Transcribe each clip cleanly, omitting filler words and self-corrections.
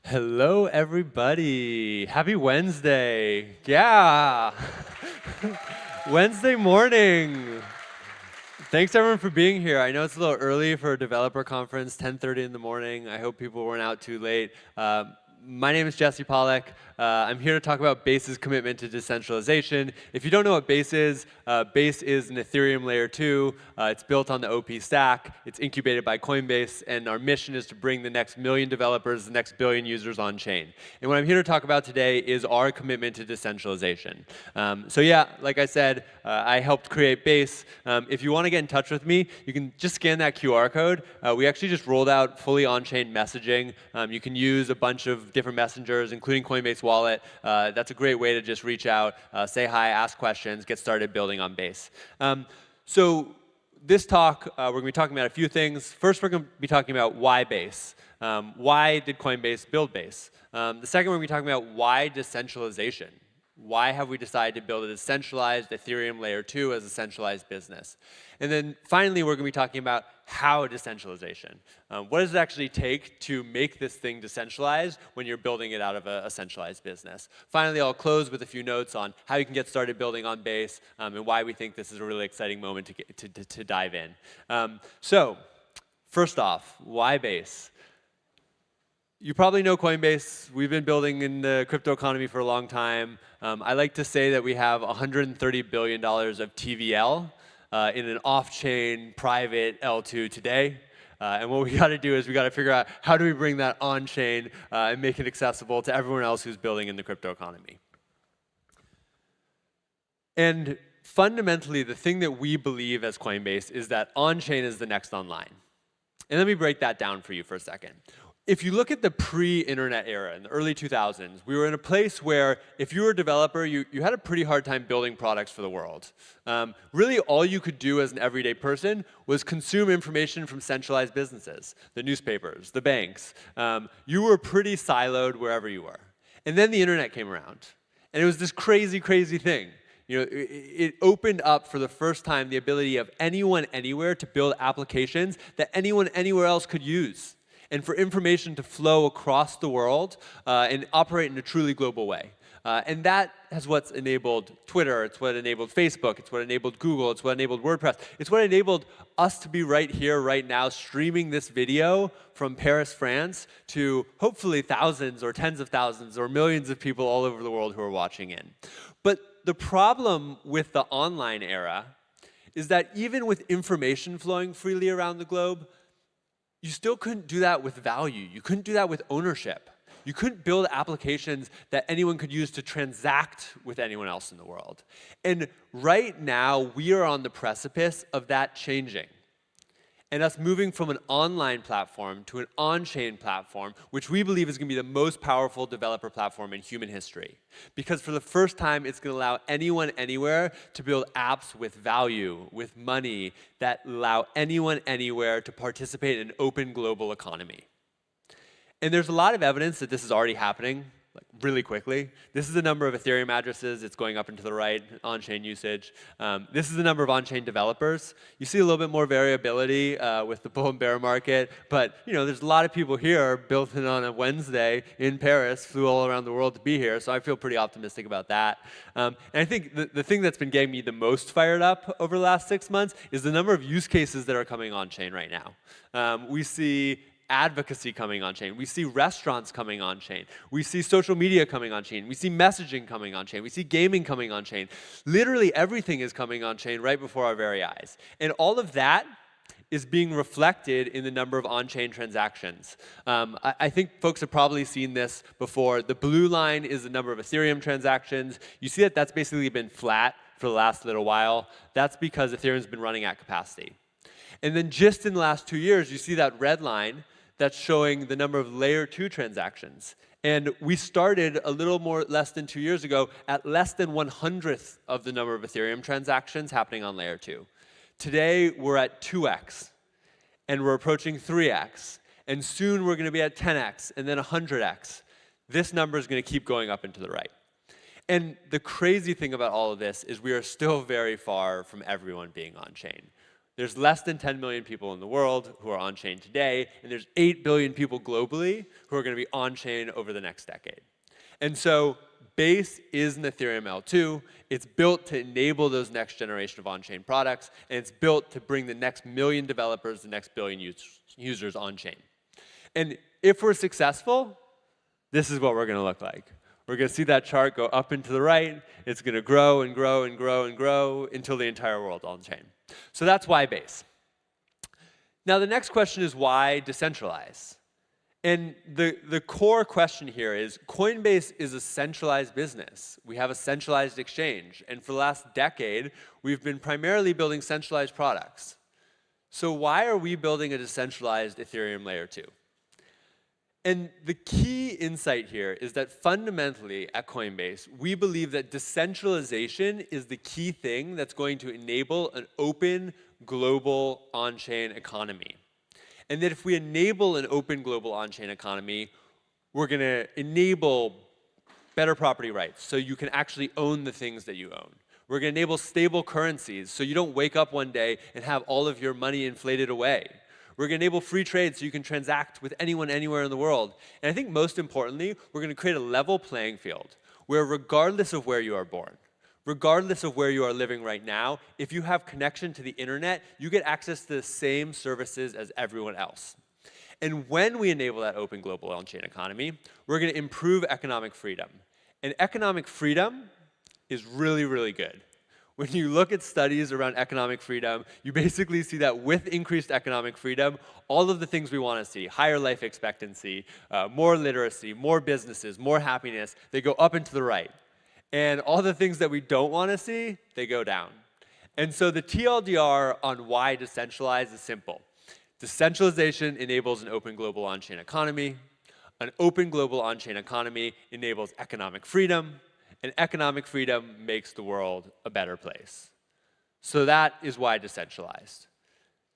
Hello, everybody. Happy Wednesday. Yeah. Wednesday morning. Thanks, everyone, for being here. I know it's a little early for a developer conference, 10:30 in the morning. I hope people weren't out too late. My name is Jesse Pollak. I'm here to talk about Base's commitment to decentralization. If you don't know what Base is an Ethereum layer 2. It's built on the OP stack. It's incubated by Coinbase, and our mission is to bring the next million developers, the next billion users on chain. And what I'm here to talk about today is our commitment to decentralization. So yeah, like I said, I helped create Base. If you want to get in touch with me, you can just scan that QR code. We actually just rolled out fully on-chain messaging. You can use a bunch of different messengers, including Coinbase Wallet. That's a great way to just reach out, say hi, ask questions, get started building on Base. So this talk, we're going to be talking about a few things. First, we're going to be talking about why Base. Why did Coinbase build Base? The second, we're going to be talking about why decentralization. Why have we decided to build a decentralized Ethereum layer 2 as a centralized business? And then finally, we're going to be talking about how decentralization. What does it actually take to make this thing decentralized when you're building it out of a centralized business? Finally, I'll close with a few notes on how you can get started building on Base and why we think this is a really exciting moment to dive in. So first off, why Base? You probably know Coinbase. We've been building in the crypto economy for a long time. I like to say that we have $130 billion of TVL in an off-chain private L2 today. And what we got to do is we got to figure out how do we bring that on-chain and make it accessible to everyone else who's building in the crypto economy. And fundamentally, the thing that we believe as Coinbase is that on-chain is the next online. And let me break that down for you for a second. If you look at the pre-internet era in the early 2000s, we were in a place where if you were a developer, you had a pretty hard time building products for the world. Really, all you could do as an everyday person was consume information from centralized businesses, the newspapers, the banks. You were pretty siloed wherever you were. And then the internet came around. And it was this crazy, crazy thing. You know, it opened up for the first time the ability of anyone anywhere to build applications that anyone anywhere else could use, and for information to flow across the world and operate in a truly global way. And that is what's enabled Twitter, it's what enabled Facebook, it's what enabled Google, it's what enabled WordPress. It's what enabled us to be right here, right now, streaming this video from Paris, France, to hopefully thousands or tens of thousands or millions of people all over the world who are watching in. But the problem with the online era is that even with information flowing freely around the globe, you still couldn't do that with value. You couldn't do that with ownership. You couldn't build applications that anyone could use to transact with anyone else in the world. And right now, we are on the precipice of that changing, and us moving from an online platform to an on-chain platform, which we believe is going to be the most powerful developer platform in human history. Because for the first time, it's going to allow anyone anywhere to build apps with value, with money, that allow anyone anywhere to participate in an open global economy. And there's a lot of evidence that this is already happening, like really quickly. This is the number of Ethereum addresses. It's going up and to the right, on-chain usage. This is the number of on-chain developers. You see a little bit more variability with the bull and bear market, but there's a lot of people here built in on a Wednesday in Paris, flew all around the world to be here, so I feel pretty optimistic about that. And I think the thing that's been getting me the most fired up over the last 6 months is the number of use cases that are coming on-chain right now. We see advocacy coming on-chain. We see restaurants coming on-chain. We see social media coming on-chain. We see messaging coming on-chain. We see gaming coming on-chain. Literally everything is coming on-chain right before our very eyes. And all of that is being reflected in the number of on-chain transactions. I think folks have probably seen this before. The blue line is the number of Ethereum transactions. You see that that's basically been flat for the last little while. That's because Ethereum's been running at capacity. And then just in the last 2 years, you see that red line that's showing the number of layer 2 transactions. And we started a little less than 2 years ago at less than 1/100th of the number of Ethereum transactions happening on layer 2. Today, we're at 2x, and we're approaching 3x. And soon, we're going to be at 10x, and then 100x. This number is going to keep going up and to the right. And the crazy thing about all of this is we are still very far from everyone being on-chain. There's less than 10 million people in the world who are on-chain today, and there's 8 billion people globally who are going to be on-chain over the next decade. And so Base is an Ethereum L2. It's built to enable those next generation of on-chain products, and it's built to bring the next million developers, the next billion users on-chain. And if we're successful, this is what we're going to look like. We're going to see that chart go up and to the right. It's going to grow and grow and grow and grow until the entire world's on-chain. So that's why Base. Now the next question is why decentralize? And the core question here is Coinbase is a centralized business. We have a centralized exchange. And for the last decade, we've been primarily building centralized products. So why are we building a decentralized Ethereum layer 2? And the key insight here is that fundamentally at Coinbase, we believe that decentralization is the key thing that's going to enable an open, global, on-chain economy. And that if we enable an open, global, on-chain economy, we're going to enable better property rights, so you can actually own the things that you own. We're going to enable stable currencies, so you don't wake up one day and have all of your money inflated away. We're going to enable free trade so you can transact with anyone, anywhere in the world. And I think most importantly, we're going to create a level playing field where regardless of where you are born, regardless of where you are living right now, if you have connection to the internet, you get access to the same services as everyone else. And when we enable that open global on-chain economy, we're going to improve economic freedom. And economic freedom is really, really good. When you look at studies around economic freedom, you basically see that with increased economic freedom, all of the things we want to see, higher life expectancy, more literacy, more businesses, more happiness, they go up and to the right. And all the things that we don't want to see, they go down. And so the TLDR on why decentralized is simple. Decentralization enables an open global on-chain economy. An open global on-chain economy enables economic freedom. And economic freedom makes the world a better place. So that is why decentralized.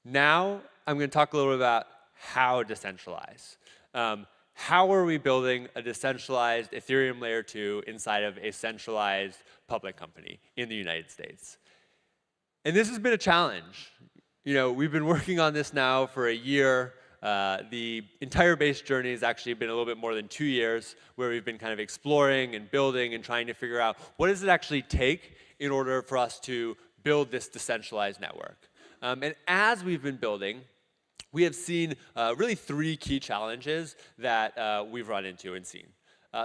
Now, I'm going to talk a little bit about how decentralized. How are we building a decentralized Ethereum layer 2 inside of a centralized public company in the United States? And this has been a challenge. You know, we've been working on this now for a year. The entire Base journey has actually been a little bit more than 2 years, where we've been kind of exploring and building and trying to figure out what does it actually take in order for us to build this decentralized network. And as we've been building, we have seen really 3 key challenges that we've run into and seen.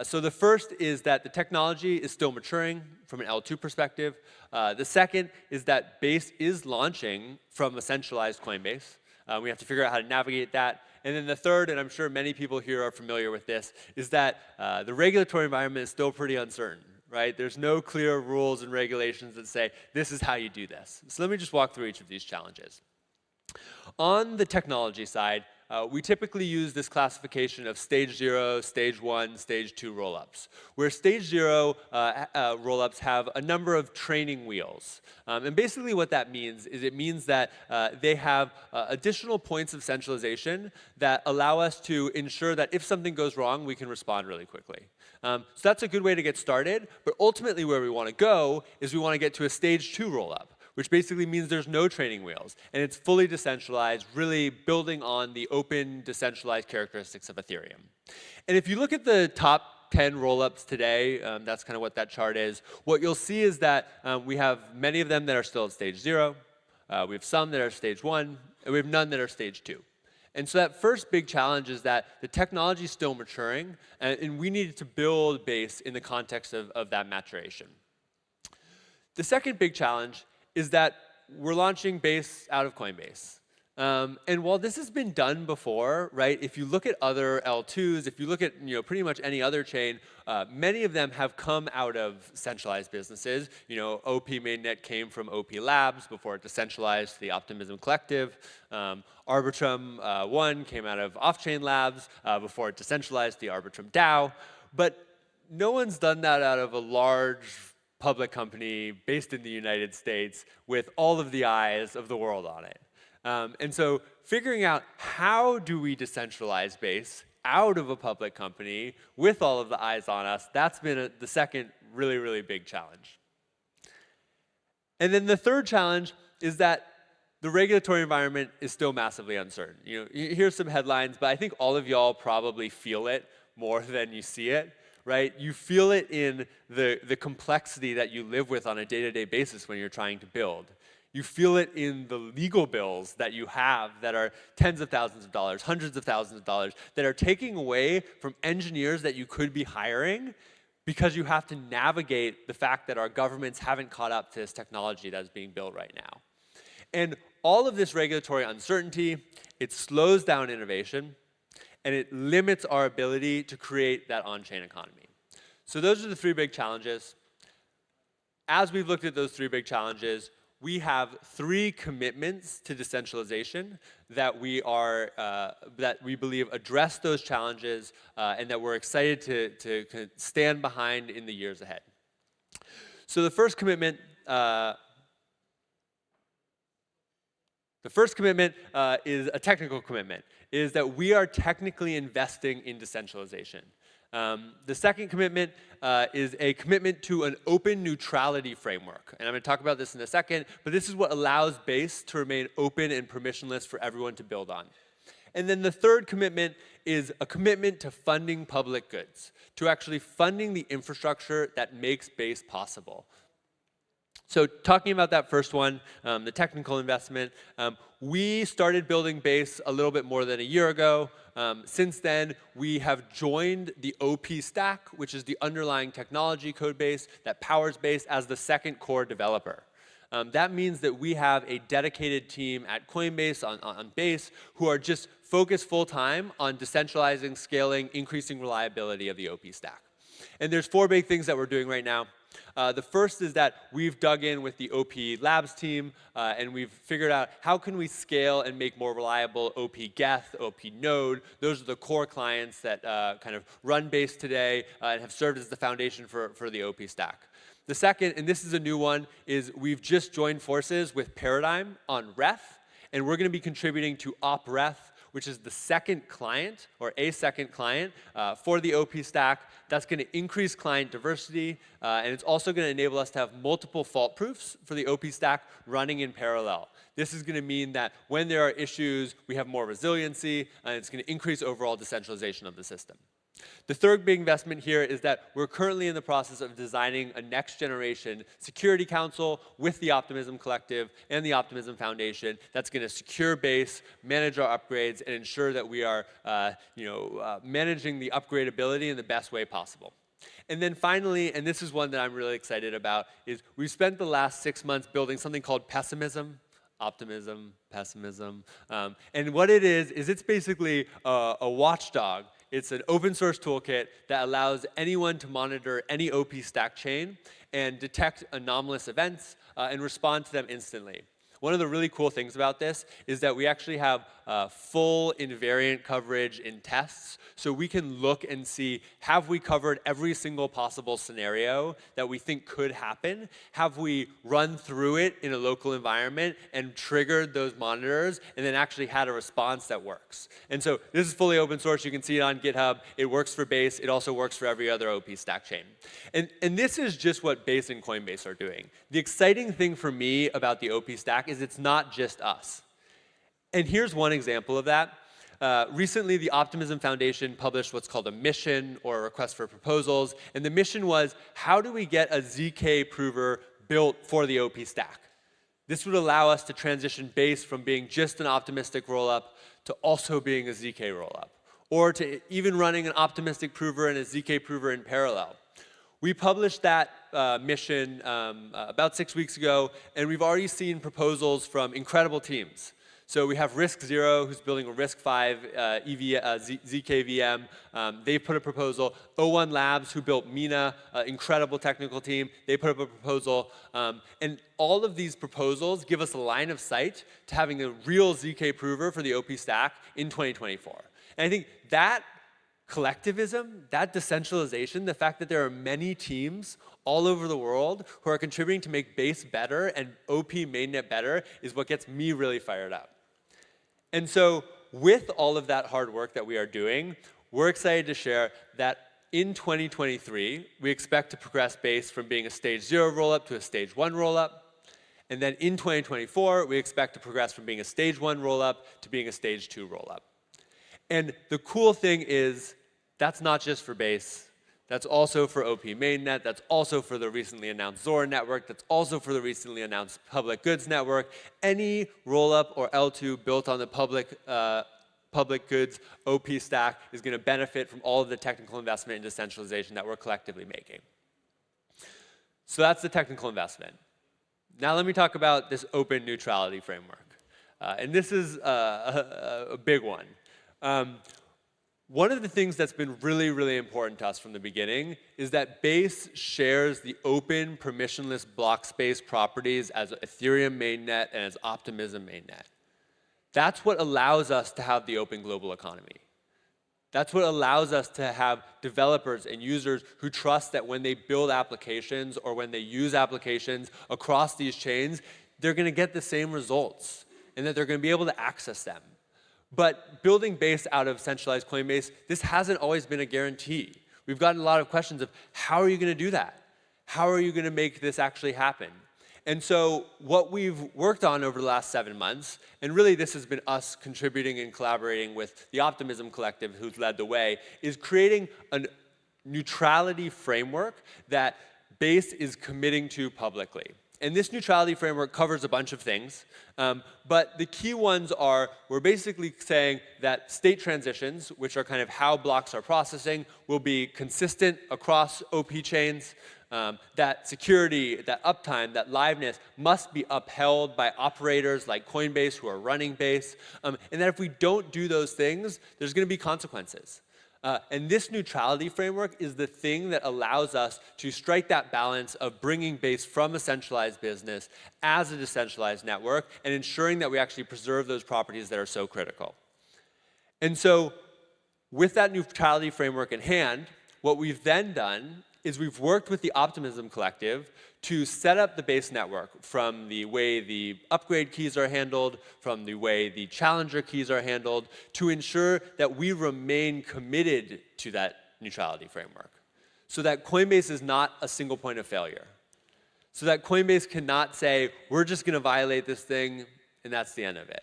So the first is that the technology is still maturing from an L2 perspective. The second is that Base is launching from a centralized Coinbase. We have to figure out how to navigate that. And then the third, and I'm sure many people here are familiar with this, is that the regulatory environment is still pretty uncertain, right? There's no clear rules and regulations that say, this is how you do this. So let me just walk through each of these challenges. On the technology side, we typically use this classification of stage 0, stage 1, stage 2 rollups, where stage 0 rollups have a number of training wheels. And basically what that means is it means that they have additional points of centralization that allow us to ensure that if something goes wrong, we can respond really quickly. So that's a good way to get started, but ultimately where we want to go is we want to get to a stage 2 rollup, which basically means there's no training wheels, and it's fully decentralized, really building on the open, decentralized characteristics of Ethereum. And if you look at the top 10 rollups today, that's kind of what that chart is, what you'll see is that we have many of them that are still at stage 0, we have some that are stage 1, and we have none that are stage 2. And so that first big challenge is that the technology is still maturing, and we needed to build Base in the context of that maturation. The second big challenge is that we're launching Base out of Coinbase. And while this has been done before, right, if you look at other L2s, if you look at pretty much any other chain, many of them have come out of centralized businesses. OP Mainnet came from OP Labs before it decentralized the Optimism Collective. Arbitrum 1 came out of Off-Chain Labs before it decentralized the Arbitrum DAO. But no one's done that out of a large public company based in the United States with all of the eyes of the world on it. And so figuring out how do we decentralize Base out of a public company with all of the eyes on us, that's been the second really, really big challenge. And then the third challenge is that the regulatory environment is still massively uncertain. Here's some headlines, but I think all of y'all probably feel it more than you see it, right? You feel it in the complexity that you live with on a day-to-day basis when you're trying to build. You feel it in the legal bills that you have that are tens of thousands of dollars, hundreds of thousands of dollars, that are taking away from engineers that you could be hiring because you have to navigate the fact that our governments haven't caught up to this technology that is being built right now. And all of this regulatory uncertainty, it slows down innovation, and it limits our ability to create that on-chain economy. So those are the three big challenges. As we've looked at those three big challenges, we have three commitments to decentralization that we believe address those challenges and that we're excited to stand behind in the years ahead. So the first commitment is a technical commitment, is that we are technically investing in decentralization. The second commitment is a commitment to an open neutrality framework. And I'm going to talk about this in a second, but this is what allows Base to remain open and permissionless for everyone to build on. And then the third commitment is a commitment to funding public goods, to actually funding the infrastructure that makes Base possible. So talking about that first one, the technical investment, we started building Base a little bit more than a year ago. Since then, we have joined the OP stack, which is the underlying technology code base that powers Base as the second core developer. That means that we have a dedicated team at Coinbase on Base who are just focused full-time on decentralizing, scaling, increasing reliability of the OP stack. And there's four big things that we're doing right now. The first is that we've dug in with the OP Labs team, and we've figured out how can we scale and make more reliable OP Geth, OP Node. Those are the core clients that kind of run Base today and have served as the foundation for the OP stack. The second, and this is a new one, is we've just joined forces with Paradigm on Ref, and we're going to be contributing to OpRef, which is the second client, or a second client, for the OP stack. That's going to increase client diversity, and it's also going to enable us to have multiple fault proofs for the OP stack running in parallel. This is going to mean that when there are issues, we have more resiliency, and it's going to increase overall decentralization of the system. The third big investment here is that we're currently in the process of designing a next-generation security council with the Optimism Collective and the Optimism Foundation that's going to secure Base, manage our upgrades, and ensure that we are managing the upgradability in the best way possible. And then finally, and this is one that I'm really excited about, is we've spent the last 6 months building something called Pessimism. Optimism, pessimism. And what it is it's basically a watchdog. It's an open source toolkit that allows anyone to monitor any OP stack chain and detect anomalous events and respond to them instantly. One of the really cool things about this is that we actually have full invariant coverage in tests, so we can look and see, have we covered every single possible scenario that we think could happen? Have we run through it in a local environment and triggered those monitors and then actually had a response that works? And so this is fully open source. You can see it on GitHub. It works for Base. It also works for every other OP stack chain. And this is just what Base and Coinbase are doing. The exciting thing for me about the OP stack is it's not just us. And here's one example of that. Recently, the Optimism Foundation published what's called a mission, or a request for proposals. And the mission was, how do we get a ZK prover built for the OP stack? This would allow us to transition Base from being just an optimistic rollup to also being a ZK rollup, or to even running an optimistic prover and a ZK prover in parallel. We published that mission about 6 weeks ago, and we've already seen proposals from incredible teams. So we have Risk Zero, who's building a RISC-V ZK VM. They put a proposal. O1 Labs, who built Mina, incredible technical team, they put up a proposal. And all of these proposals give us a line of sight to having a real ZK prover for the OP stack in 2024. And I think that collectivism, that decentralization, the fact that there are many teams all over the world who are contributing to make Base better and OP mainnet better is what gets me really fired up. And so with all of that hard work that we are doing, we're excited to share that in 2023, we expect to progress Base from being a stage 0 rollup to a stage 1 rollup. And then in 2024, we expect to progress from being a stage 1 rollup to being a stage 2 rollup. And the cool thing is, that's not just for Base. That's also for OP mainnet. That's also for the recently announced Zora network. That's also for the recently announced public goods network. Any rollup or L2 built on the public goods OP stack is going to benefit from all of the technical investment in decentralization that we're collectively making. So that's the technical investment. Now let me talk about this open neutrality framework. And this is a big one. One of the things that's been really, really important to us from the beginning is that Base shares the open, permissionless block space properties as Ethereum mainnet and as Optimism mainnet. That's what allows us to have the open global economy. That's what allows us to have developers and users who trust that when they build applications or when they use applications across these chains, they're going to get the same results and that they're going to be able to access them. But building Base out of centralized Coinbase, this hasn't always been a guarantee. We've gotten a lot of questions of, how are you going to do that? How are you going to make this actually happen? And so what we've worked on over the last 7 months, and really this has been us contributing and collaborating with the Optimism Collective, who's led the way, is creating a neutrality framework that Base is committing to publicly. And this neutrality framework covers a bunch of things, but the key ones are, we're basically saying that state transitions, which are kind of how blocks are processing, will be consistent across OP chains, that security, that uptime, that liveness must be upheld by operators like Coinbase who are running Base, and that if we don't do those things, there's going to be consequences. And this neutrality framework is the thing that allows us to strike that balance of bringing Base from a centralized business as a decentralized network and ensuring that we actually preserve those properties that are so critical. And so with that neutrality framework in hand, what we've then done is we've worked with the Optimism Collective to set up the Base network from the way the upgrade keys are handled, from the way the challenger keys are handled, to ensure that we remain committed to that neutrality framework, so that Coinbase is not a single point of failure, so that Coinbase cannot say, we're just going to violate this thing, and that's the end of it.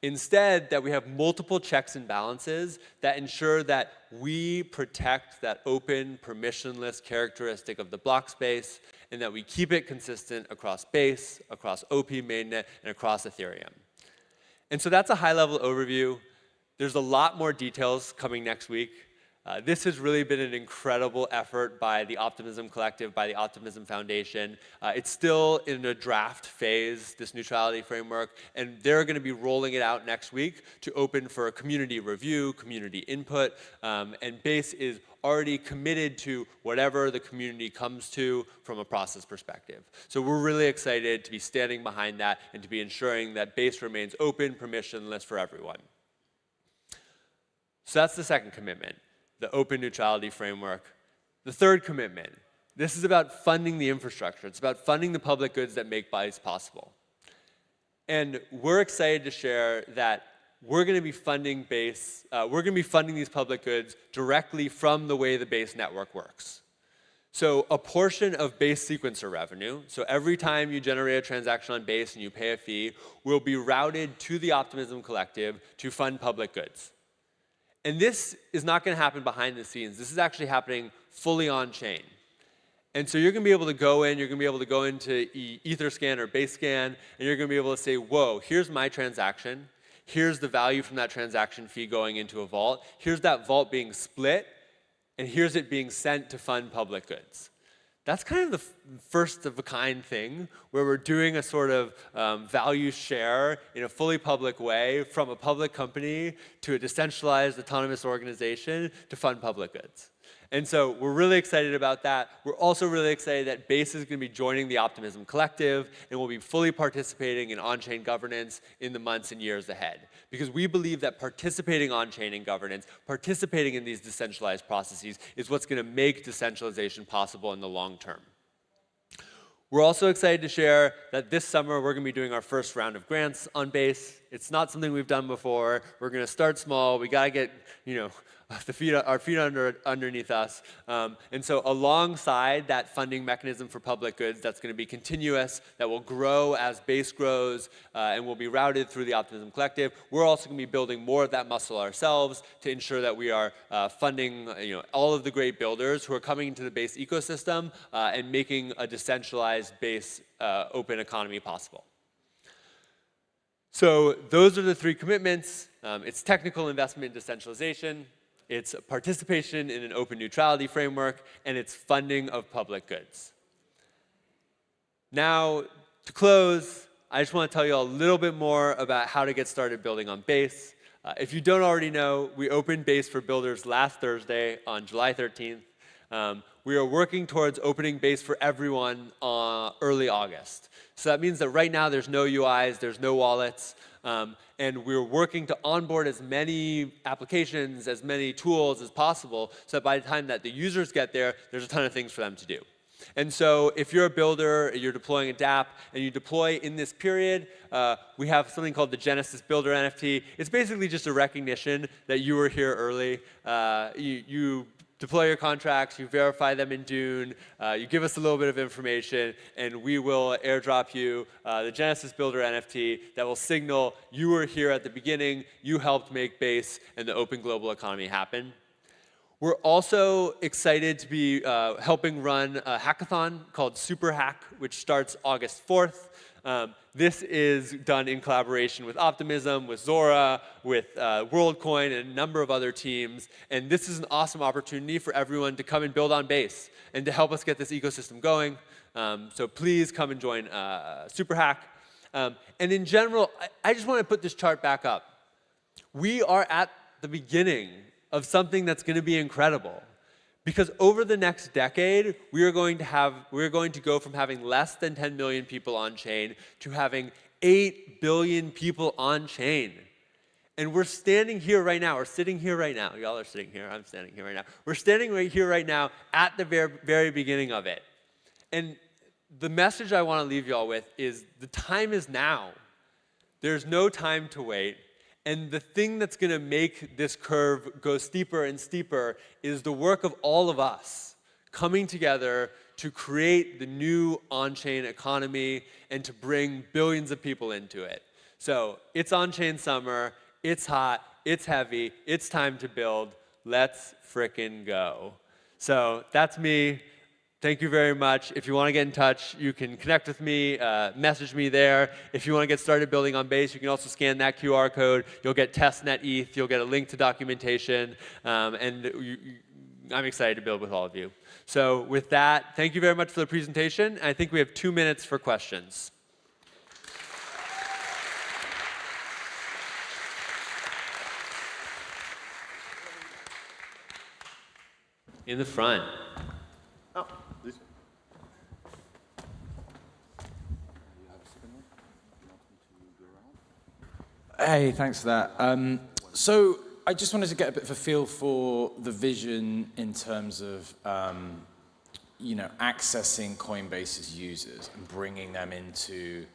Instead, that we have multiple checks and balances that ensure that we protect that open, permissionless characteristic of the block space, and that we keep it consistent across Base, across OP mainnet, and across Ethereum. And so that's a high-level overview. There's a lot more details coming next week. This has really been an incredible effort by the Optimism Collective, by the Optimism Foundation. It's still in a draft phase, this neutrality framework, and they're going to be rolling it out next week to open for a community review, community input, and Base is already committed to whatever the community comes to from a process perspective. So we're really excited to be standing behind that and to be ensuring that Base remains open, permissionless for everyone. So that's the second commitment, the open neutrality framework. The third commitment, this is about funding the infrastructure. It's about funding the public goods that make Base possible. And we're excited to share that we're going to be funding Base, we're going to be funding these public goods directly from the way the Base network works. So a portion of Base sequencer revenue, so every time you generate a transaction on Base and you pay a fee, will be routed to the Optimism Collective to fund public goods. And this is not going to happen behind the scenes. This is actually happening fully on-chain. And so you're going to be able to go in, you're going to be able to go into Etherscan or Basescan, and you're going to be able to say, whoa, here's my transaction. Here's the value from that transaction fee going into a vault. Here's that vault being split, and here's it being sent to fund public goods. That's kind of the first of a kind thing where we're doing a sort of value share in a fully public way from a public company to a decentralized autonomous organization to fund public goods. And so we're really excited about that. We're also really excited that Base is going to be joining the Optimism Collective and will be fully participating in on-chain governance in the months and years ahead. Because we believe that participating on-chain in governance, participating in these decentralized processes is what's going to make decentralization possible in the long term. We're also excited to share that this summer we're going to be doing our first round of grants on Base. It's not something we've done before. We're going to start small. We got to get, our feet underneath us. And so alongside that funding mechanism for public goods that's going to be continuous, that will grow as base grows, and will be routed through the Optimism Collective, we're also going to be building more of that muscle ourselves to ensure that we are funding all of the great builders who are coming into the Base ecosystem and making a decentralized Base open economy possible. So those are the three commitments. It's technical investment in decentralization, it's participation in an open neutrality framework, and it's funding of public goods. Now, to close, I just want to tell you a little bit more about how to get started building on Base. If you don't already know, we opened Base for builders last Thursday on July 13th. We are working towards opening Base for everyone early August. So that means that right now there's no UIs, there's no wallets, and we're working to onboard as many applications, as many tools as possible, so that by the time that the users get there, there's a ton of things for them to do. And so if you're a builder, you're deploying a dApp, and you deploy in this period, we have something called the Genesis Builder NFT. It's basically just a recognition that you were here early. You deploy your contracts, you verify them in Dune, you give us a little bit of information, and we will airdrop you the Genesis Builder NFT that will signal you were here at the beginning, you helped make Base and the open global economy happen. We're also excited to be helping run a hackathon called Super Hack, which starts August 4th. This is done in collaboration with Optimism, with Zora, with WorldCoin, and a number of other teams. And this is an awesome opportunity for everyone to come and build on Base and to help us get this ecosystem going. So please come and join Super Hack. And in general, I just want to put this chart back up. We are at the beginning of something that's going to be incredible. Because over the next decade, we're going to go from having less than 10 million people on chain to having 8 billion people on chain. And we're standing here right now, or sitting here right now. Y'all are sitting here, I'm standing here right now. We're standing right here right now at the very beginning of it. And the message I want to leave y'all with is the time is now. There's no time to wait. And the thing that's going to make this curve go steeper and steeper is the work of all of us coming together to create the new on-chain economy and to bring billions of people into it. So it's on-chain summer, it's hot, it's heavy, it's time to build. Let's frickin' go. So that's me. Thank you very much. If you want to get in touch, you can connect with me, message me there. If you want to get started building on Base, you can also scan that QR code. You'll get testnet ETH. You'll get a link to documentation. And I'm excited to build with all of you. So with that, thank you very much for the presentation. I think we have 2 minutes for questions. In the front. Oh, this. Hey, thanks for that. So I just wanted to get a bit of a feel for the vision in terms of, accessing Coinbase's users and bringing them into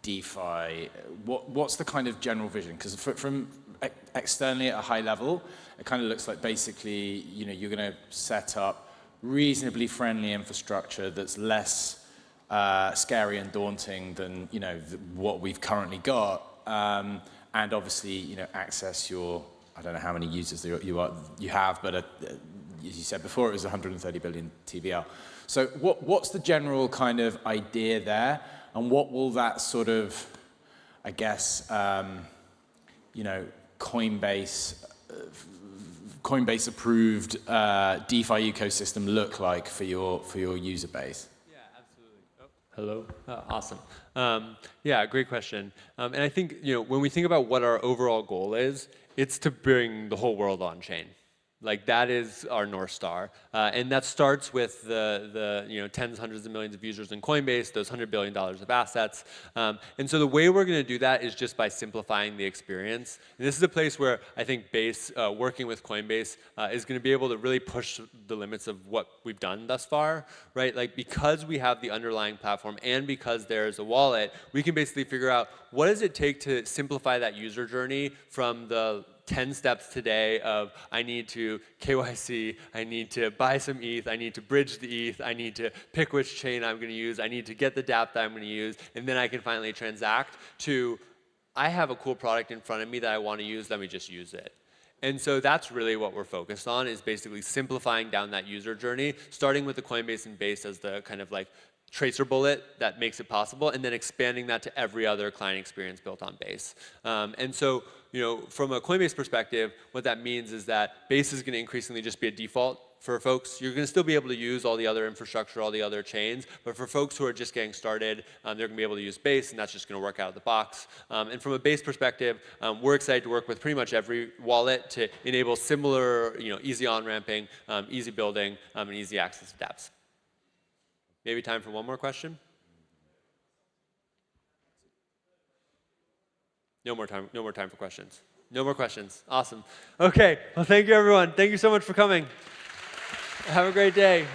DeFi. What's the kind of general vision? Because from externally at a high level, it kind of looks like basically, you're going to set up reasonably friendly infrastructure that's less scary and daunting than what we've currently got, and obviously access your, I don't know how many users you have, but as you said before, it was 130 billion TVL. So what's the general kind of idea there, and what will that sort of, I guess, Coinbase approved DeFi ecosystem look like for your user base? Yeah, absolutely. Oh, hello. Awesome. Yeah, great question. And I think when we think about what our overall goal is, it's to bring the whole world on chain. Like that is our North Star, and that starts with the tens, hundreds of millions of users in Coinbase, those $100 billion of assets, and so the way we're going to do that is just by simplifying the experience. And this is a place where I think Base, working with Coinbase, is going to be able to really push the limits of what we've done thus far, right? Like because we have the underlying platform and because there's a wallet, we can basically figure out what does it take to simplify that user journey from the 10 steps today of I need to KYC, I need to buy some ETH, I need to bridge the ETH, I need to pick which chain I'm going to use, I need to get the dApp that I'm going to use, and then I can finally transact, to I have a cool product in front of me that I want to use, let me just use it. And so that's really what we're focused on, is basically simplifying down that user journey, starting with the Coinbase and Base as the kind of like tracer bullet that makes it possible, and then expanding that to every other client experience built on Base. And so, from a Coinbase perspective, what that means is that Base is going to increasingly just be a default for folks. You're going to still be able to use all the other infrastructure, all the other chains, but for folks who are just getting started, they're going to be able to use Base, and that's just going to work out of the box. And from a Base perspective, we're excited to work with pretty much every wallet to enable similar, easy on-ramping, easy building, and easy access to dApps. Maybe time for one more question? No more time for questions. No more questions. Awesome. Okay, well thank you everyone. Thank you so much for coming. Have a great day.